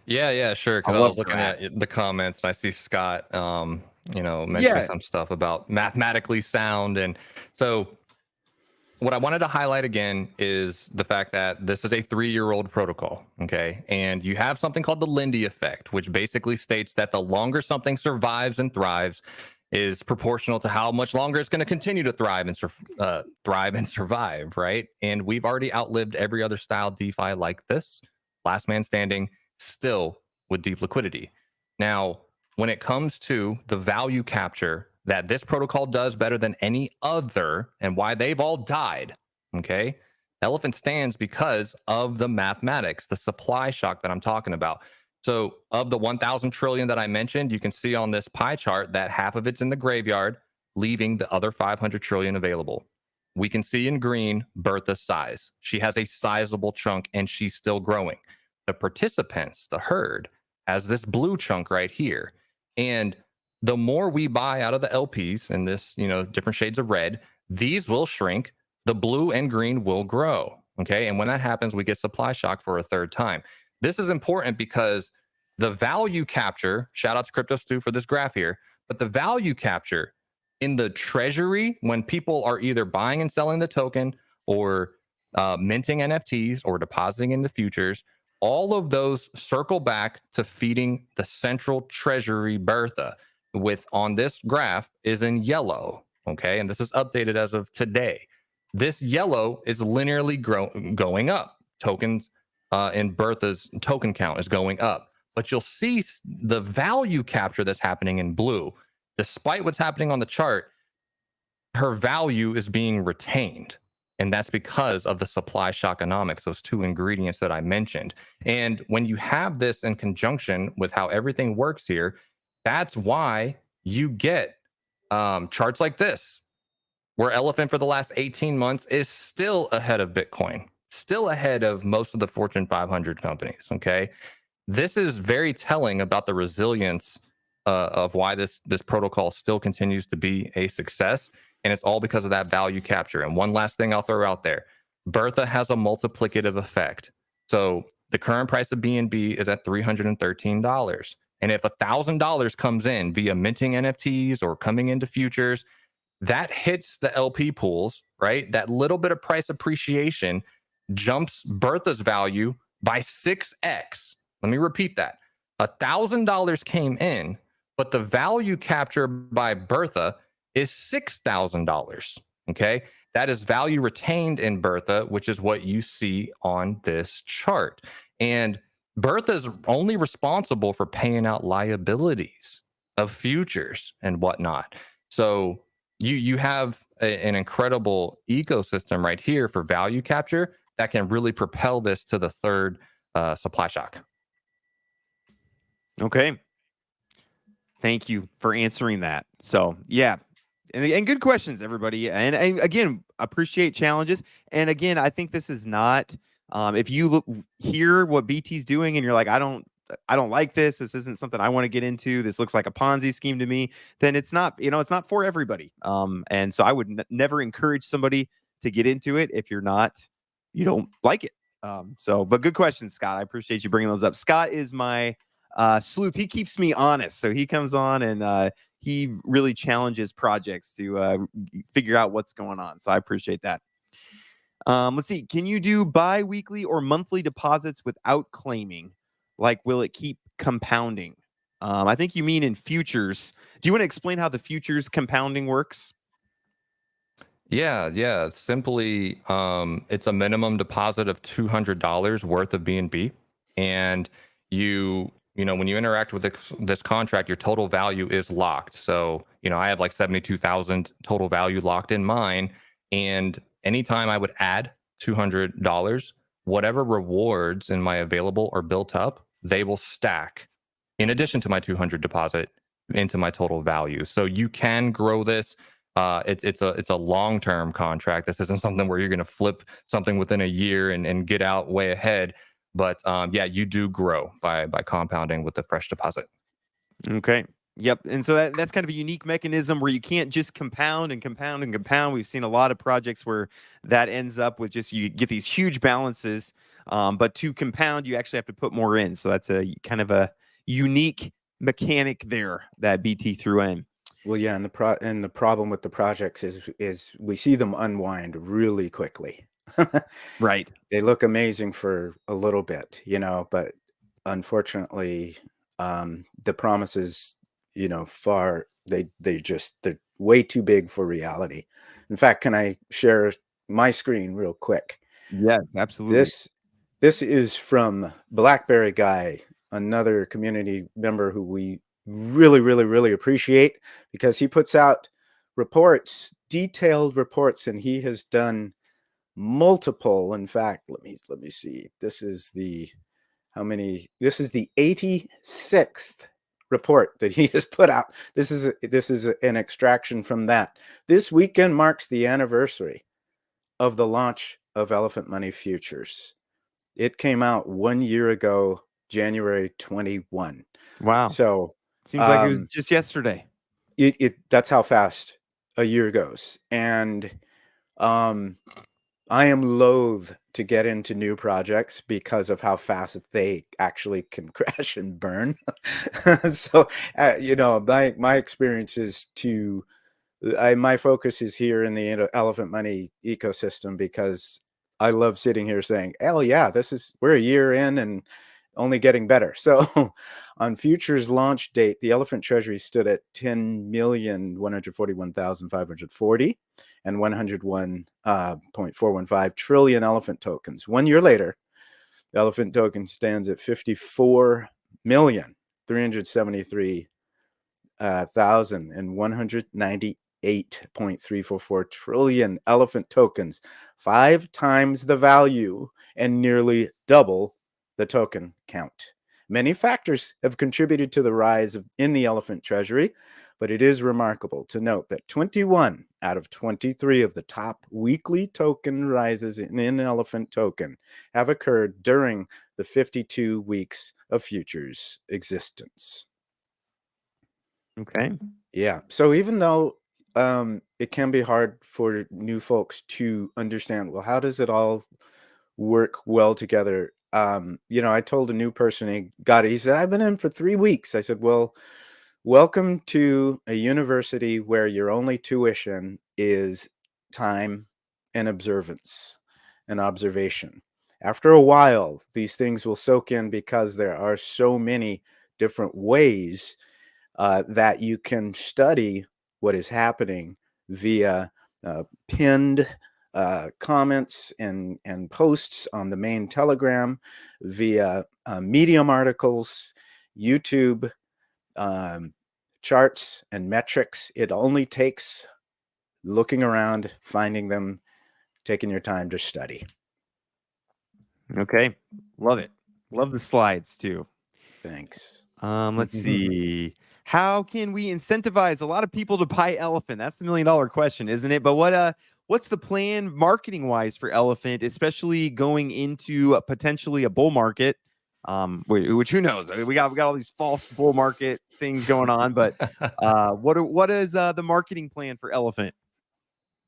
Yeah, sure. Because I was looking at the comments and I see Scott, mentioning some stuff about mathematically sound. And so what I wanted to highlight again is the fact that this is a 3-year-old protocol. Okay. And you have something called the Lindy effect, which basically states that the longer something survives and thrives is proportional to how much longer it's going to continue to thrive and survive, right? And we've already outlived every other style DeFi like this. Last man standing, still with deep liquidity. Now, when it comes to the value capture that this protocol does better than any other, and why they've all died, okay? Elephant stands because of the mathematics, the supply shock that I'm talking about. So of the 1,000 trillion that I mentioned, you can see on this pie chart that half of it's in the graveyard, leaving the other 500 trillion available. We can see in green Bertha's size. She has a sizable chunk and she's still growing. The participants, the herd, has this blue chunk right here. And the more we buy out of the LPs in this, different shades of red, these will shrink. The blue and green will grow. Okay. And when that happens, we get supply shock for a third time. This is important because the value capture, shout out to Crypto Stu for this graph here, but the value capture in the treasury, when people are either buying and selling the token or minting NFTs or depositing into futures, all of those circle back to feeding the central treasury Bertha, with on this graph is in yellow. Okay. And this is updated as of today. This yellow is linearly going up. Tokens in Bertha's token count is going up. But you'll see the value capture that's happening in blue. Despite what's happening on the chart, her value is being retained. And that's because of the supply shockonomics, those two ingredients that I mentioned. And when you have this in conjunction with how everything works here, that's why you get charts like this, where Elephant for the last 18 months is still ahead of Bitcoin, still ahead of most of the Fortune 500 companies. Okay. This is very telling about the resilience of why this protocol still continues to be a success. And it's all because of that value capture. And one last thing I'll throw out there, Bertha has a multiplicative effect. So the current price of BNB is at $313. And if $1,000 comes in via minting NFTs or coming into futures, that hits the LP pools, right? That little bit of price appreciation jumps Bertha's value by 6x. Let me repeat that. $1,000 came in, but the value capture by Bertha is $6,000. Okay. That is value retained in Bertha, which is what you see on this chart. And Bertha's only responsible for paying out liabilities of futures and whatnot. So you have an incredible ecosystem right here for value capture that can really propel this to the third supply shock. Okay. Thank you for answering that. So, yeah. And good questions, everybody. And again, appreciate challenges. And again, I think this is not if you hear what BT's doing and you're like, I don't like this. This isn't something I want to get into. This looks like a Ponzi scheme to me. Then it's not, it's not for everybody. And so I would never encourage somebody to get into it if you don't like it. But good questions, Scott. I appreciate you bringing those up. Scott is my sleuth. He keeps me honest. So he comes on and he really challenges projects to figure out what's going on. So I appreciate that. Let's see. Can you do bi-weekly or monthly deposits without claiming? Like, will it keep compounding? I think you mean in futures. Do you want to explain how the futures compounding works? Yeah. Simply, it's a minimum deposit of $200 worth of BNB, and when you interact with this contract, your total value is locked. So, I have like 72,000 total value locked in mine, and anytime I would add $200, whatever rewards in my available are built up, they will stack in addition to my 200 deposit into my total value. So you can grow this. It's a long-term contract. This isn't something where you're going to flip something within a year and get out way ahead. But yeah, you do grow by compounding with the fresh deposit. Okay. Yep. And so that's kind of a unique mechanism where you can't just compound and compound and compound. We've seen a lot of projects where that ends up with just you get these huge balances. But to compound, you actually have to put more in. So that's a kind of a unique mechanic there that BT threw in. Well, yeah, and the problem with the projects is we see them unwind really quickly. Right. They look amazing for a little bit, but unfortunately, the promises, they're way too big for reality. In fact, can I share my screen real quick? Yes, absolutely. This is from Blackberry Guy, another community member who we really, really, really appreciate, because he puts out detailed reports, and he has done multiple. In fact, let me see. This is the 86th report that he has put out. This is an extraction from that. This weekend marks the anniversary of the launch of Elephant Money Futures. It came out 1 year ago, January 21. Wow. So seems like it was just yesterday. That's how fast a year goes. And I am loath to get into new projects because of how fast they actually can crash and burn. So, my experience is my focus is here in the Elephant Money ecosystem, because I love sitting here saying, hell yeah, we're a year in and only getting better. So on futures launch date, the Elephant Treasury stood at 10,141,540 and 101.415 trillion Elephant tokens. 1 year later, the Elephant token stands at 54,373,198.344 trillion Elephant tokens, 5 times the value and nearly double the token count. Many factors have contributed to the rise in the Elephant Treasury, but it is remarkable to note that 21 out of 23 of the top weekly token rises in Elephant token have occurred during the 52 weeks of futures existence. Okay. Yeah. So even though it can be hard for new folks to understand, well, how does it all work well together? I told a new person, he said, I've been in for 3 weeks. I said, well, welcome to a university where your only tuition is time and observance and observation. After a while, these things will soak in, because there are so many different ways that you can study what is happening via pinned comments and posts on the main Telegram, via Medium articles, YouTube, charts and metrics. It only takes looking around, finding them, taking your time to study. Okay. Love it. Love the slides too. Thanks. Let's see. How can we incentivize a lot of people to buy Elephant? That's the $1 million question, isn't it? But what's the plan marketing wise for Elephant, especially going into potentially a bull market? Which who knows? We got all these false bull market things going on, but what is the marketing plan for Elephant?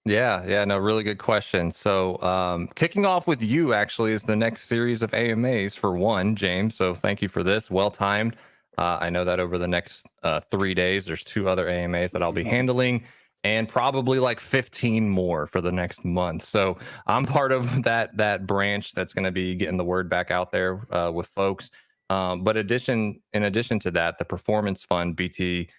Yeah, no, really good question. So, kicking off with you actually is the next series of AMAs for one, James. So, thank you for this. Well timed. I know that over the next 3 days, there's 2 other AMAs that I'll be handling, and probably like 15 more for the next month. So, I'm part of that branch that's going to be getting the word back out there with folks. But in addition to that, the performance fund BT.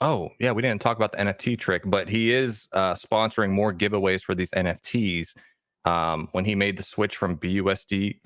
Oh, yeah, we didn't talk about the NFT trick, but he is sponsoring more giveaways for these NFTs. When he made the switch from BUSD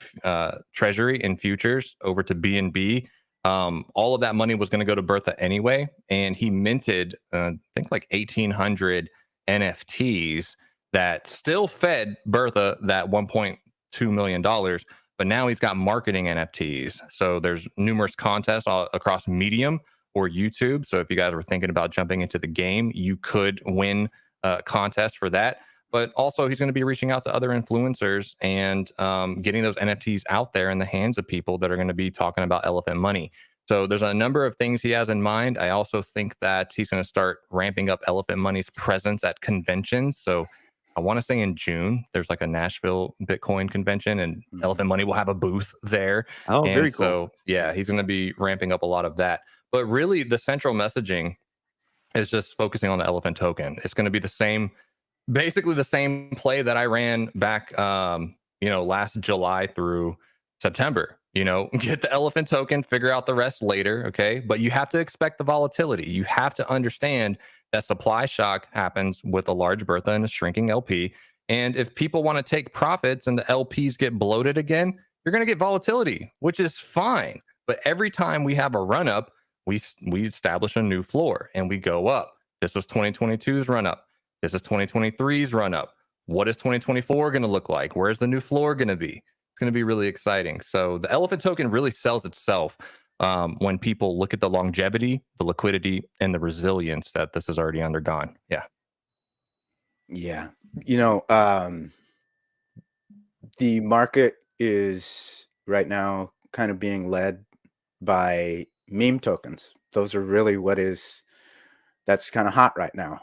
Treasury and futures over to BNB, all of that money was going to go to Bertha anyway, and he minted, I think, like 1,800 NFTs that still fed Bertha that $1.2 million. But now he's got marketing NFTs. So there's numerous contests across Medium or YouTube. So if you guys were thinking about jumping into the game, you could win a contest for that. But also, he's going to be reaching out to other influencers and getting those NFTs out there in the hands of people that are going to be talking about elephant money. So there's a number of things he has in mind. I also think that he's going to start ramping up Elephant Money's presence at conventions. So I want to say in June, there's like a Nashville Bitcoin convention, and Elephant Money will have a booth there. Oh, and very cool. so, yeah, he's going to be ramping up a lot of that. But really, the central messaging is just focusing on the elephant token. It's going to be basically the same play that I ran back, last July through September. Get the elephant token, figure out the rest later. Okay. But you have to expect the volatility. You have to understand that supply shock happens with a large Bertha and a shrinking LP. And if people want to take profits and the LPs get bloated again, you're going to get volatility, which is fine. But every time we have a run up, we establish a new floor and we go up. This was 2022's run up. This is 2023's run up. What is 2024 going to look like? Where's the new floor going to be? It's going to be really exciting. So the elephant token really sells itself when people look at the longevity, the liquidity, and the resilience that this has already undergone. Yeah. Yeah. The market is right now kind of being led by meme tokens. Those are really that's kind of hot right now.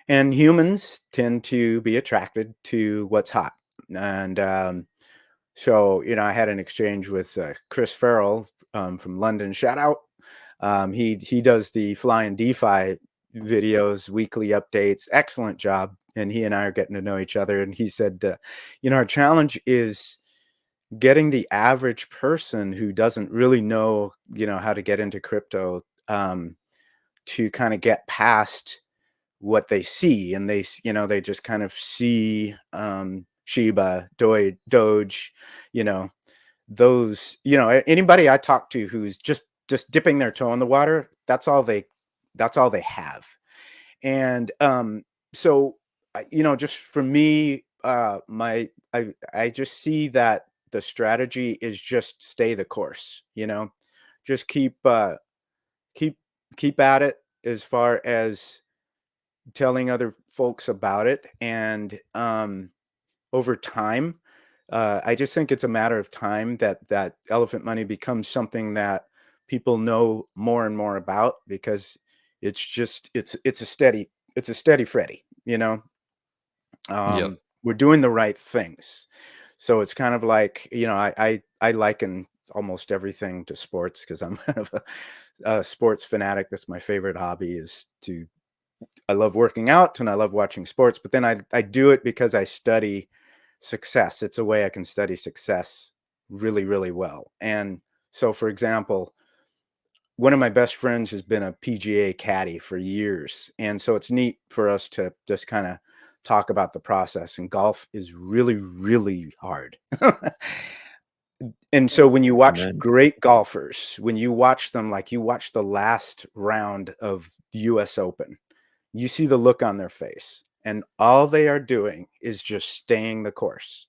And humans tend to be attracted to what's hot. And so, I had an exchange with Chris Farrell from London. Shout out. He does the Flying DeFi videos, weekly updates. Excellent job. And he and I are getting to know each other. And he said, our challenge is getting the average person who doesn't really know, how to get into crypto to kind of get past what they see. And they just kind of see Shiba, Doge, those, anybody I talk to who's just dipping their toe in the water, that's all they have. And so, just for me, I just see that the strategy is just stay the course, just keep at it as far as telling other folks about it. And over time, I just think it's a matter of time that elephant money becomes something that people know more and more about, because it's a steady Freddy, Yep. we're doing the right things. So it's kind of like, I liken almost everything to sports, because I'm kind of a sports fanatic. That's my favorite hobby. I love working out and I love watching sports, but then I do it because I study success. It's a way I can study success really, really well. And so, for example, one of my best friends has been a PGA caddy for years. And so it's neat for us to just kind of talk about the process. And golf is really, really hard. And so when you watch Amen. great golfers, when you watch them, like you watch the last round of the US Open, you see the look on their face, and all they are doing is just staying the course.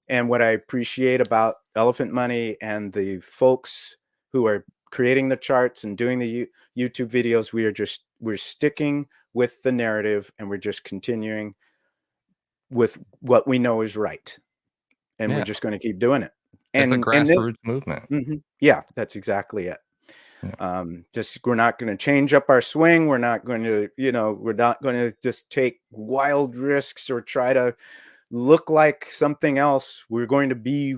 And what I appreciate about Elephant Money and the folks who are creating the charts and doing the YouTube videos, we're sticking with the narrative, and we're just continuing with what we know is right, and we're Yeah. just going to keep doing it. It's a And then, grassroots movement. yeah, that's exactly it. Yeah. Just we're not going to change up our swing. We're not going to, we're not going to just take wild risks or try to look like something else. We're going to be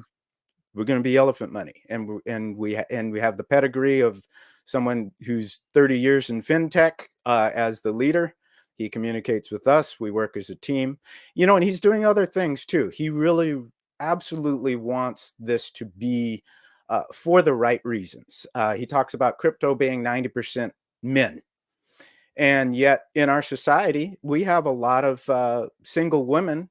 Elephant Money, and we have the pedigree of someone who's 30 years in fintech as the leader. He communicates with us. We work as a team, and he's doing other things too. He really absolutely wants this to be for the right reasons. He talks about crypto being 90% men. And yet in our society, we have a lot of single women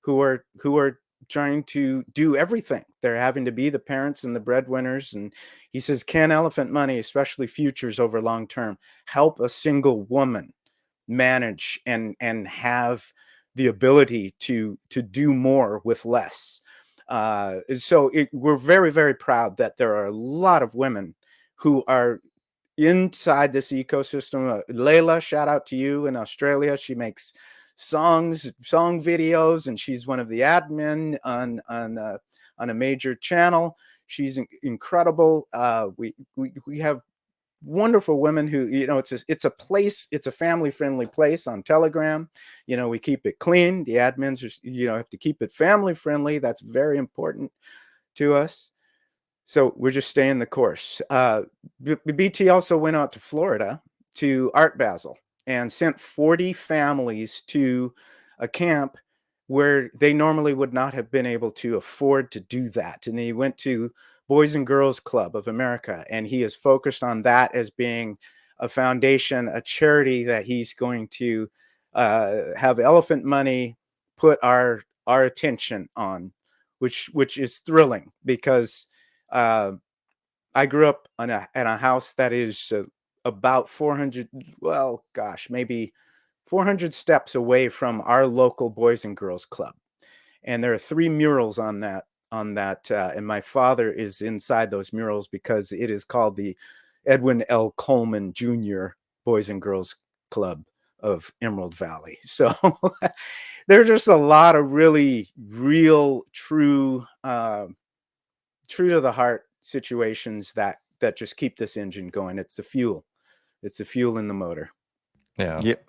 who are trying to do everything. They're having to be the parents and the breadwinners. And he says, can Elephant Money, especially futures over long term, help a single woman manage and have the ability to do more with less? So we're very, very proud that there are a lot of women who are inside this ecosystem. Layla, shout out to you in Australia. She makes song videos, and she's one of the admin on a major channel. She's incredible. We have wonderful women who, it's a family friendly place on Telegram. We keep it clean. The admins are, have to keep it family friendly. That's very important to us. So we're just staying the course. BT also went out to Florida to Art Basel and sent 40 families to a camp where they normally would not have been able to afford to do that. And he went to Boys and Girls Club of America, and he is focused on that as being a foundation, a charity that he's going to have Elephant Money put our attention on, which is thrilling because I grew up in a house that is about 400, well, gosh, maybe 400 steps away from our local Boys and Girls Club. And there are 3 murals on that, and my father is inside those murals because it is called the Edwin L. Coleman Jr. Boys and Girls Club of Emerald Valley. So there are just a lot of really real, true to the heart situations that just keep this engine going. It's the fuel in the motor. Yeah. Yep.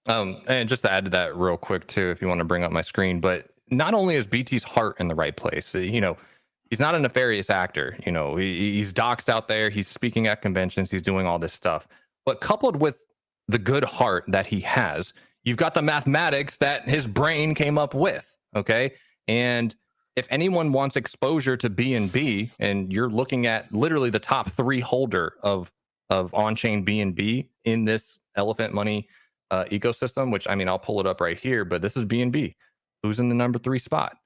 And just to add to that real quick too, if you want to bring up my screen, but not only is BT's heart in the right place, he's not a nefarious actor. He's doxed out there. He's speaking at conventions. He's doing all this stuff. But coupled with the good heart that he has, you've got the mathematics that his brain came up with. Okay. And if anyone wants exposure to BNB, and you're looking at literally the top 3 holder of on-chain BNB in this Elephant Money ecosystem, which, I mean, I'll pull it up right here, but this is BNB. Who's in the number 3 spot?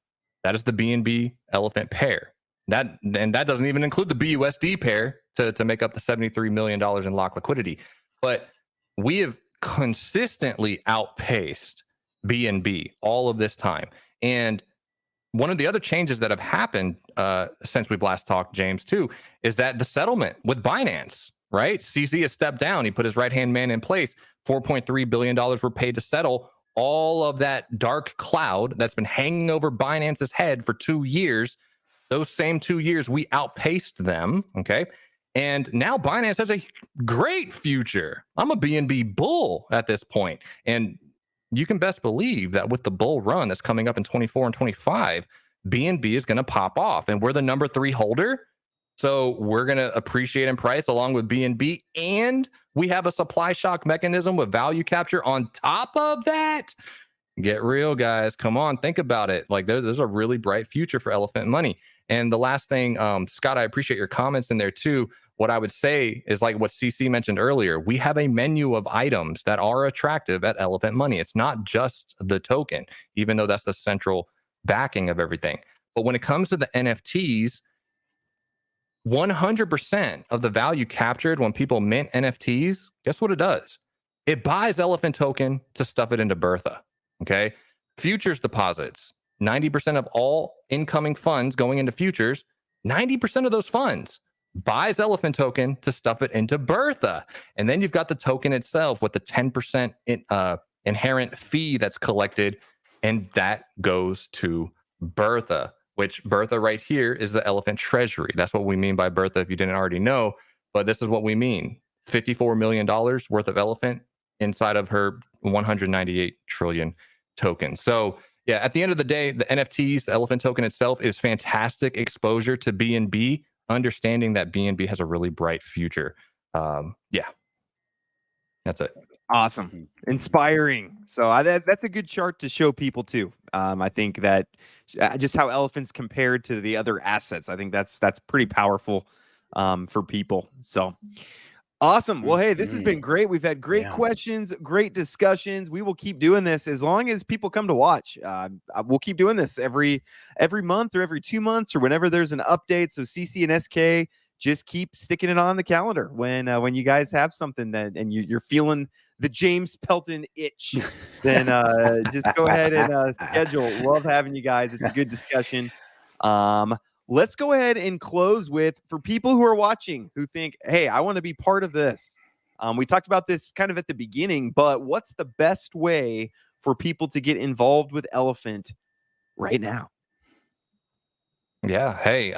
That is the BNB Elephant pair. That doesn't even include the BUSD pair to make up the $73 million in locked liquidity. But we have consistently outpaced BNB all of this time. And one of the other changes that have happened since we've last talked, James, too, is that the settlement with Binance, right? CZ has stepped down. He put his right-hand man in place. $4.3 billion were paid to settle all of that dark cloud that's been hanging over Binance's head for 2 years. Those same 2 years, we outpaced them, okay? And now Binance has a great future. I'm a BNB bull at this point. And you can best believe that with the bull run that's coming up in 24 and 25, BNB is going to pop off. And we're the number 3 holder. So we're going to appreciate in price along with BNB. And we have a supply shock mechanism with value capture on top of that. Get real, guys. Come on, think about it. Like there's a really bright future for Elephant Money. And the last thing, Scott, I appreciate your comments in there too. What I would say is like what CC mentioned earlier. We have a menu of items that are attractive at Elephant Money. It's not just the token, even though that's the central backing of everything. But when it comes to the NFTs, 100% of the value captured when people mint NFTs, guess what it does? It buys elephant token to stuff it into Bertha. Okay. Futures deposits, 90% of all incoming funds going into futures, 90% of those funds buys elephant token to stuff it into Bertha. And then you've got the token itself with the 10% inherent fee that's collected, and that goes to Bertha, which Bertha right here is the elephant treasury. That's what we mean by Bertha if you didn't already know, but this is what we mean. $54 million worth of elephant inside of her 198 trillion tokens. So yeah, at the end of the day, the NFTs, the elephant token itself is fantastic exposure to BNB, understanding that BNB has a really bright future. Yeah, that's it. Awesome. Inspiring. So that's a good chart to show people too. I think that just how elephants compared to the other assets, I think that's pretty powerful for people. So awesome. Well, hey, this has been great. We've had great questions, great discussions. We will keep doing this as long as people come to watch. We'll keep doing this every month or every 2 months or whenever there's an update. So CC and SK, just keep sticking it on the calendar when you guys have something that and you're feeling the James Pelton itch, then just go ahead and schedule. Love having you guys. It's a good discussion. Let's go ahead and close with, for people who are watching who think, hey, I want to be part of this. We talked about this kind of at the beginning, but what's the best way for people to get involved with Elephant right now? Yeah. Hey,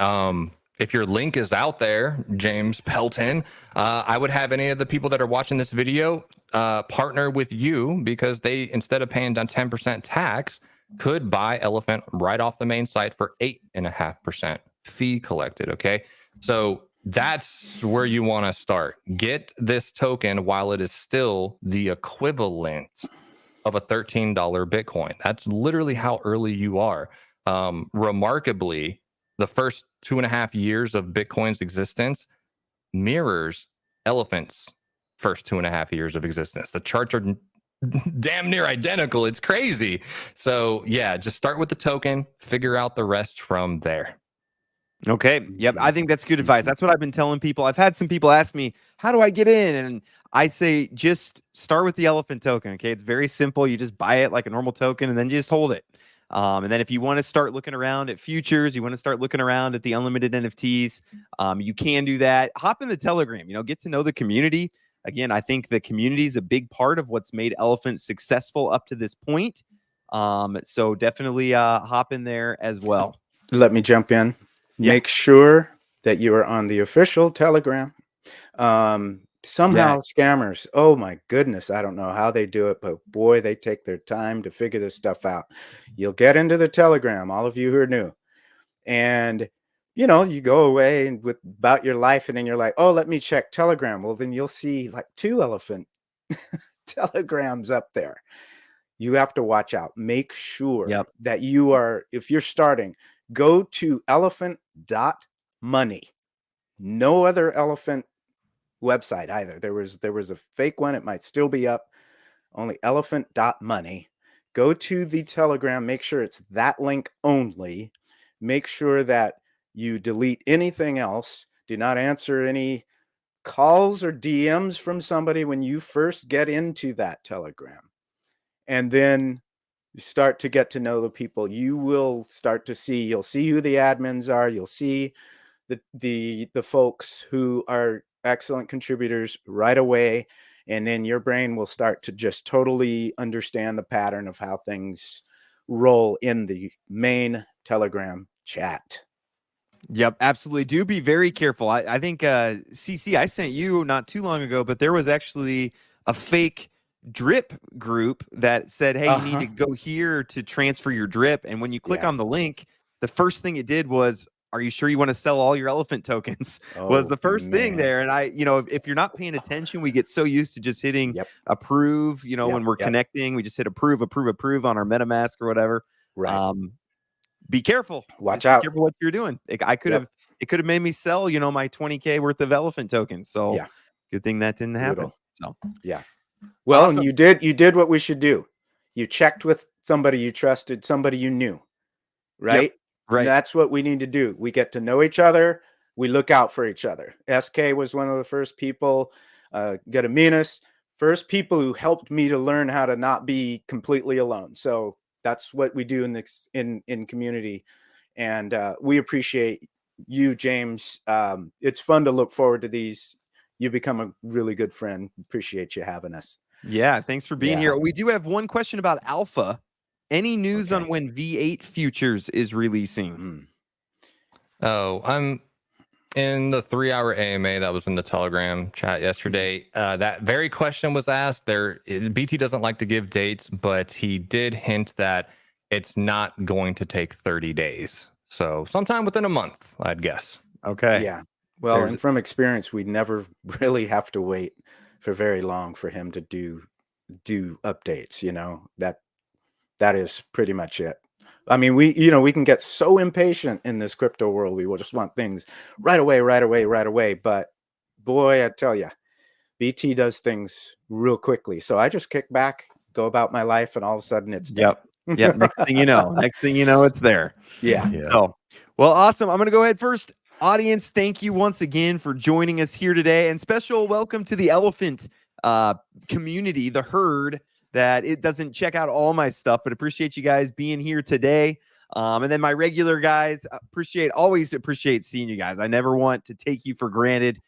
if your link is out there, James Pelton, I would have any of the people that are watching this video partner with you, because they, instead of paying down 10% tax, could buy Elephant right off the main site for 8.5% fee collected. Okay. So that's where you want to start. Get this token while it is still the equivalent of a $13 Bitcoin. That's literally how early you are. Remarkably, the first 2.5 years of Bitcoin's existence mirrors Elephant's first 2.5 years of existence. The charts are damn near identical. It's crazy. So yeah, just start with the token, figure out the rest from there. Okay. Yep. I think that's good advice. That's what I've been telling people. I've had some people ask me, how do I get in? And I say, just start with the Elephant token. Okay. It's very simple. You just buy it like a normal token and then you just hold it. And then if you want to start looking around at futures, you want to start looking around at the unlimited NFTs, you can do that. Hop in the Telegram, get to know the community. Again, I think the community is a big part of what's made Elephant successful up to this point. So definitely hop in there as well. Let me jump in. Yeah. Make sure that you are on the official Telegram. Somehow scammers, oh my goodness, I don't know how they do it, but boy, they take their time to figure this stuff out. You'll get into the Telegram, all of you who are new, and you go away and with about your life, and then you're like, oh, let me check Telegram. Well, then you'll see like 2 elephant telegrams up there. You have to watch out. Make sure that you are, if you're starting, go to elephant.money. No other elephant website either. There was a fake one. It might still be up. Only elephant.money. Go to the Telegram. Make sure it's that link only. Make sure that you delete anything else. Do not answer any calls or DMs from somebody when you first get into that Telegram. And then you start to get to know the people. You will start to see, you'll see who the admins are. You'll see the folks who are excellent contributors right away. And then your brain will start to just totally understand the pattern of how things roll in the main Telegram chat. Yep, absolutely. Do be very careful. I think CC, I sent you not too long ago, but there was actually a fake drip group that said, hey, you need to go here to transfer your drip. And when you click on the link, the first thing it did was, are you sure you want to sell all your elephant tokens? Was the first thing there. And if you're not paying attention, we get so used to just hitting approve, when we're connecting, we just hit approve on our MetaMask or whatever. Right. Be careful. Watch out. Be careful what you're doing. It could have made me sell, my 20K worth of elephant tokens. So good thing that didn't happen. So well, awesome. And you did what we should do. You checked with somebody you trusted, somebody you knew, right? Yep. Right. And that's what we need to do. We get to know each other. We look out for each other. SK was one of the first people. Gediminas, first people who helped me to learn how to not be completely alone. So that's what we do in this in community, and we appreciate you, James. It's fun to look forward to these. You become a really good friend. Appreciate you having us. Yeah, thanks for being here. We do have one question about Alpha. Any news on when V8 Futures is releasing? Oh, I'm in the 3-hour AMA that was in the Telegram chat yesterday. That very question was asked. BT doesn't like to give dates, but he did hint that it's not going to take 30 days. So sometime within a month, I'd guess. Okay. Yeah. Well, and from experience, we never really have to wait for very long for him to do updates. You know, that is pretty much it. I mean, we can get so impatient in this crypto world. We will just want things right away. But boy, I tell you, BT does things real quickly. So I just kick back, go about my life, and all of a sudden it's done. Yep. Next thing you know, it's there. Yeah. So, well, awesome. I'm going to go ahead first. Audience, thank you once again for joining us here today, and special welcome to the elephant community, the herd that it doesn't check out all my stuff, but appreciate you guys being here today. And then my regular guys, always appreciate seeing you guys. I never want to take you for granted.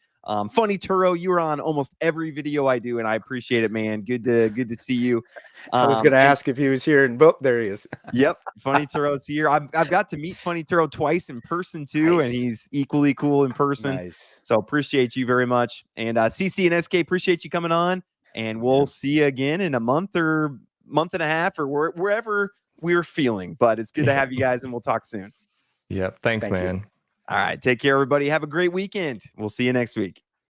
Funny Turo, you were on almost every video I do, and I appreciate it, man. Good to see you. I was going to ask if he was here, and there he is. Yep, Funny Turo's here. I've got to meet Funny Turo twice in person too, and he's equally cool in person. Nice. So appreciate you very much. And CC and SK, appreciate you coming on. And we'll see you again in a month or month and a half or wherever we're feeling. But it's good to have you guys, and we'll talk soon. Yep. Thanks, man. All right. Take care, everybody. Have a great weekend. We'll see you next week.